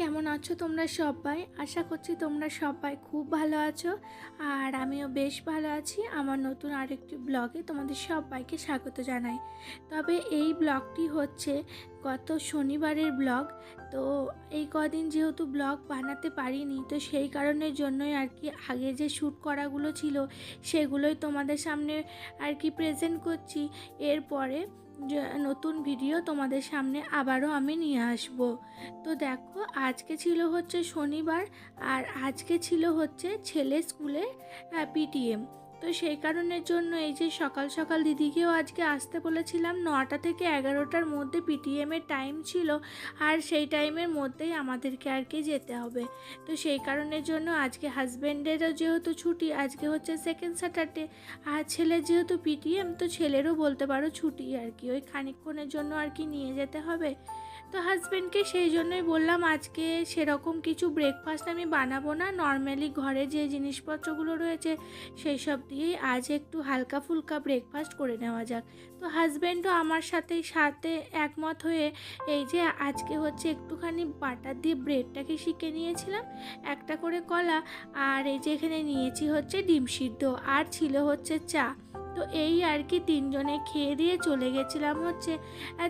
কেমন আছো তোমরা সবাই? আশা করছি তোমরা সবাই খুব ভালো আছো। আর আমিও বেশ ভালো আছি। আমার নতুন আরেকটি ব্লগে তোমাদের সবাইকে স্বাগত জানাই। তবে এই ব্লগটি হচ্ছে গত শনিবারের ব্লগ। তো এই কদিন যেহেতু ব্লগ বানাতে পারিনি, তো সেই কারণের জন্যই আর কি আগে যে শ্যুট করাগুলো ছিল সেগুলোই তোমাদের সামনে আর কি প্রেজেন্ট করছি। এরপরে নতুন ভিডিও তোমাদের সামনে আবারও আমি নিয়ে আসব। তো দেখো, আজকে ছিল হচ্ছে শনিবার, আর আজকে ছিল হচ্ছে ছেলে স্কুলে পিটিএম। তো সেই কারণের জন্য এই যে সকাল সকাল দিদিকেও আজকে আসতে বলেছিলাম, 9টা থেকে 11টার মধ্যে পিটিএমের টাইম ছিল, আর সেই টাইমের মধ্যেই আমাদেরকে আর কি যেতে হবে। তো সেই কারণের জন্য আজকে হাজব্যান্ডেরও যেহেতু ছুটি, আজকে হচ্ছে সেকেন্ড স্যাটারডে, আর ছেলের যেহেতু পিটিএম, তো ছেলেরও বলতে পারো ছুটি আর কি, ওই খানিকক্ষণের জন্য আর কি নিয়ে যেতে হবে। তো হাজব্যান্ডকে সেই জন্যই বললাম আজকে সেরকম কিছু ব্রেকফাস্ট আমি বানাবো না, নর্মালি ঘরে যে জিনিসপত্রগুলো রয়েছে সেই সব দিয়েই আজ একটু হালকা ফুলকা ব্রেকফাস্ট করে নেওয়া যাক। তো হাজব্যান্ডও আমার সাথে সাথে একমত হয়ে এই যে আজকে হচ্ছে একটুখানি বাটার দিয়ে ব্রেডটাকে শিখে নিয়েছিলাম, একটা করে কলা, আর এই যে এখানে নিয়েছি হচ্ছে ডিম সিদ্ধ, আর ছিল হচ্ছে চা। তো এই আর কি তিনজনে খেয়ে দিয়ে চলে গেছিলাম হচ্ছে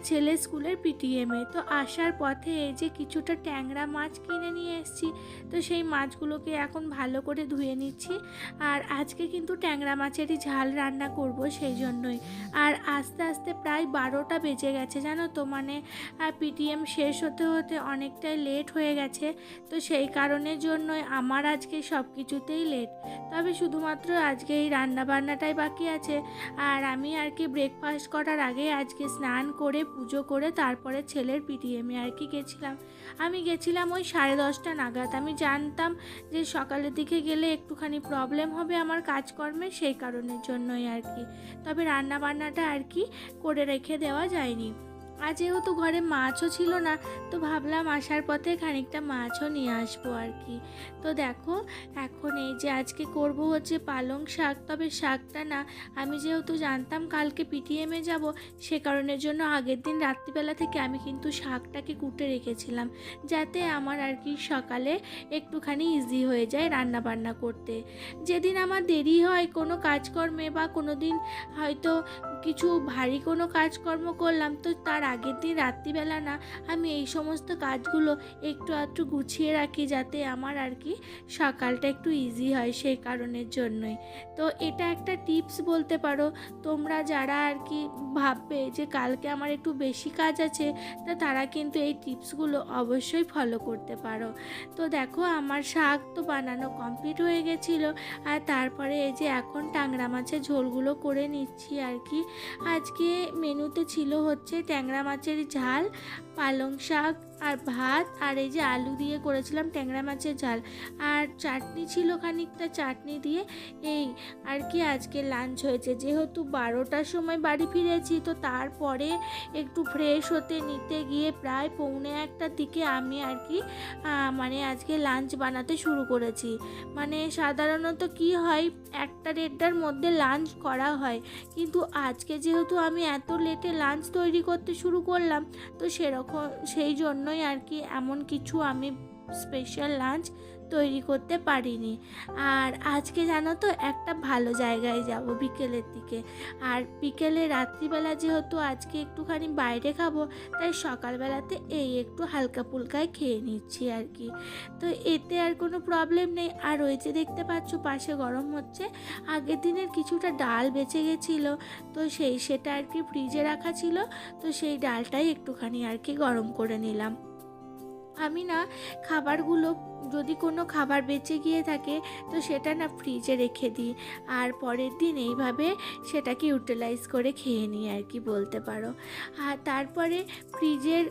ছেলে স্কুলের পিটিএমে। তো আসার পথে এই যে কিছুটা ট্যাংরা মাছ কিনে নিয়ে এসেছি, তো সেই মাছগুলোকে এখন ভালো করে ধুয়ে নিচ্ছি। আর আজকে কিন্তু ট্যাংরা মাছেরই ঝাল রান্না করব, সেই জন্যই। আর আস্তে আস্তে প্রায় 12টা বেজে গেছে জানো তো, মানে পিটিএম শেষ হতে হতে অনেকটাই লেট হয়ে গেছে। তো সেই কারণের জন্যই আমার আজকে সব কিছুতেই লেট। তবে শুধুমাত্র আজকে এই রান্নাবান্নাটাই বাকি আছে। আর আমি আর কি ব্রেকফাস্ট করার আগে আজকে স্নান করে পুজো করে তারপরে ছেলের পিটিএমে আর কি গেছিলাম। আমি গেছিলাম ওই 10:30টা নাগাদ। আমি জানতাম যে সকালের দিকে গেলে একটুখানি প্রবলেম হবে আমার কাজকর্মে, সেই কারণের জন্যই আর কি। তবে রান্নাবান্নাটা আর কি করে রেখে দেওয়া যায়নি। আর যেহেতু ঘরে মাছও ছিল না, তো ভাবলাম আসার পথে খানিকটা মাছও নিয়ে আসবো আর কি। তো দেখো, এখন এই যে আজকে করব হচ্ছে পালং শাক। তবে শাকটা না, আমি যেহেতু জানতাম কালকে পিটিএমে যাব, সে কারণের জন্য আগের দিন রাত্রিবেলা থেকে আমি কিন্তু শাকটাকে কুটে রেখেছিলাম, যাতে আমার আর কি সকালে একটুখানি ইজি হয়ে যায় রান্না বান্না করতে। যেদিন আমার দেরি হয় কোনো কাজকর্মে, বা কোনো দিন হয়তো কিছু ভারী কোনো কাজকর্ম করলাম, তো তার আগের দিন রাত্রিবেলা না আমি এই সমস্ত কাজগুলো একটু আধটু গুছিয়ে রাখি, যাতে আমার আর কি সকালটা একটু ইজি হয়, সেই কারণের জন্যই। তো এটা একটা টিপস বলতে পারো, তোমরা যারা আর কি ভাববে যে কালকে আমার একটু বেশি কাজ আছে, তা তারা কিন্তু এই টিপসগুলো অবশ্যই ফলো করতে পারো। তো দেখো, আমার শাক তো বানানো কমপ্লিট হয়ে গেছিলো, আর তারপরে এই যে এখন ট্যাংরা মাছের ঝোলগুলো করে নিচ্ছি আর কি। আজকে মেনুতে ছিল হচ্ছে ট্যাংরা মাছের ঝাল, পালং শাক আর ভাত, আর এই যে আলু দিয়ে করেছিলাম ট্যাংরা মাছের ঝাল, আর চাটনি ছিল খানিকটা, চাটনি দিয়ে এই আর কি আজকে লাঞ্চ হয়েছে। যেহেতু 12টার সময় বাড়ি ফিরেছি, তো তারপরে একটু ফ্রেশ হতে নিতে গিয়ে প্রায় 1:45টার দিকে আমি আর কি মানে আজকে লাঞ্চ বানাতে শুরু করেছি। মানে সাধারণত কি হয়, 1টা-1:30টার মধ্যে লাঞ্চ করা হয়, কিন্তু আজকে যেহেতু আমি এত লেটে লাঞ্চ তৈরি করতে শুরু করলাম, তো সেরকম সেই জন্যই আর কি এমন কিছু আমি স্পেশাল লাঞ্চ তৈরি করতে পারিনি। আর আজকে জানো তো একটা ভালো জায়গায় যাব বিকেলের দিকে, আর বিকেলে রাত্রিবেলা যেহেতু আজকে একটুখানি বাইরে খাবো, তাই সকালবেলাতে এই একটু হালকা ফুলকায় খেয়ে নিচ্ছি আর কি। তো এতে আর কোনো প্রবলেম নেই। আর ওই যে দেখতে পাচ্ছ পাশে গরম হচ্ছে, আগের দিনের কিছুটা ডাল বেঁচে গেছিলো, তো সেটা আর কি ফ্রিজে রাখা ছিল, তো সেই ডালটাই একটুখানি আর কি গরম করে নিলাম। আমি না খাবারগুলো, যদি কোনো খাবার বেঁচে গিয়ে থাকে, তো সেটা না ফ্রিজে রেখে দিই, আর পরের দিন এইভাবে সেটাকে ইউটিলাইজ করে খেয়ে নিই আর কি বলতে পারো। আর তারপরে ফ্রিজের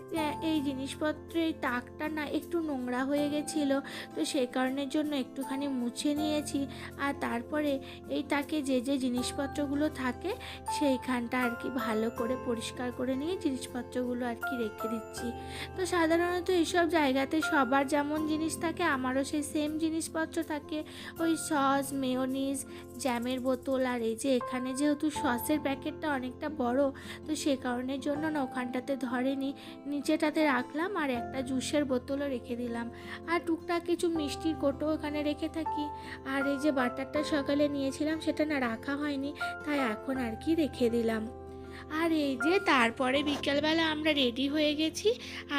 এই জিনিসপত্রের তাকটা না একটু নোংরা হয়ে গেছিলো, তো সেই কারণের জন্য একটুখানি মুছে নিয়েছি। আর তারপরে এই তাকে যে যে জিনিসপত্রগুলো থাকে সেইখানটা আর কি ভালো করে পরিষ্কার করে নিয়ে জিনিসপত্রগুলো আর কি রেখে দিচ্ছি। তো সাধারণত এইসব জায়গাতে সবার যেমন জিনিস থাকে থাকে আমারও সেই সেম জিনিসপত্র থাকে, ওই সস, মেয়োনিজ, জ্যামের বোতল। আর এই যে এখানে যেহেতু সসের প্যাকেটটা অনেকটা বড়, তো সে কারণের জন্য না ওখানটাতে ধরেনি, নিচেটাতে রাখলাম আর একটা জুসের বোতলও রেখে দিলাম। আর টুকটাক কিছু মিষ্টির কোটো ওখানে রেখে থাকি। আর এই যে বাটারটা সকালে নিয়েছিলাম সেটা না রাখা হয়নি, তাই এখন আর কি রেখে দিলাম। আর এই যে তারপরে বিকেলবেলা আমরা রেডি হয়ে গেছি,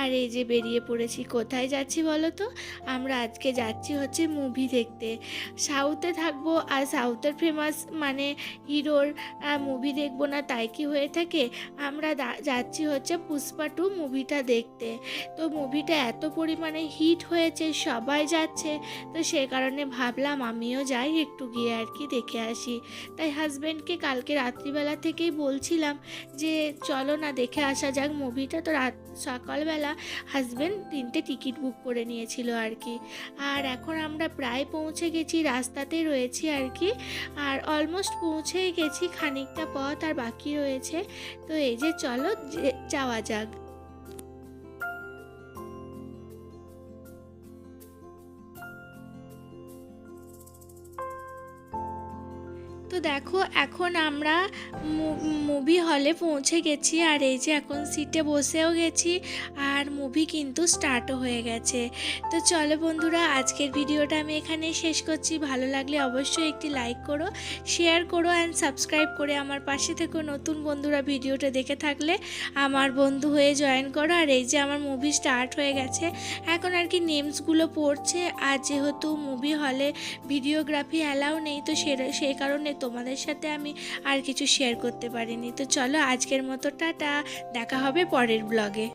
আর এই যে বেরিয়ে পড়েছি। কোথায় যাচ্ছি বলো তো? আমরা আজকে যাচ্ছি হচ্ছে মুভি দেখতে। সাউথে থাকবো, আর সাউথের ফেমাস মানে হিরোর মুভি দেখবো না তাই কি হয়ে থাকে? আমরা যাচ্ছি হচ্ছে পুষ্পা 2 মুভিটা দেখতে। তো মুভিটা এত পরিমাণে হিট হয়েছে, সবাই যাচ্ছে, তো সে কারণে ভাবলাম আমিও যাই, একটু গিয়ে আর কি দেখে আসি। তাই হাজব্যান্ডকে কালকে রাত্রিবেলা থেকেই বলছিলাম যে চলো না দেখে আসা যাক মুভিটা। তো সকালবেলা হাজব্যান্ড 3টে টিকিট বুক করে নিয়েছিল আর কি। আর এখন আমরা প্রায় পৌঁছে গেছি, রাস্তাতেই রয়েছি আর কি। আর অলমোস্ট পৌঁছেই গেছি, খানিকটা পথ আর বাকি রয়েছে। তো এই যে চলো যাওয়া যাক। তো দেখো এখন আমরা মুভি হলে পৌঁছে গেছি, আর এই যে এখন সিটে বসেও গেছি, আর মুভি কিন্তু স্টার্টও হয়ে গেছে। তো চলো বন্ধুরা, আজকের ভিডিওটা আমি এখানে শেষ করছি। ভালো লাগলে অবশ্যই একটি লাইক করো, শেয়ার করো অ্যান্ড সাবস্ক্রাইব করে আমার পাশে থেকো। নতুন বন্ধুরা ভিডিওটা দেখে থাকলে আমার বন্ধু হয়ে জয়েন করো। আর এই যে আমার মুভি স্টার্ট হয়ে গেছে, এখন আর কি নেমসগুলো পড়ছে। আর যেহেতু মুভি হলে ভিডিওগ্রাফি অ্যালাউ নেই, তো সেই কারণে তোমাদের সাথে আমি আর কিছু শেয়ার করতে পারিনি। তো চলো আজকের মতো টাটা, দেখা হবে পরের ব্লগে।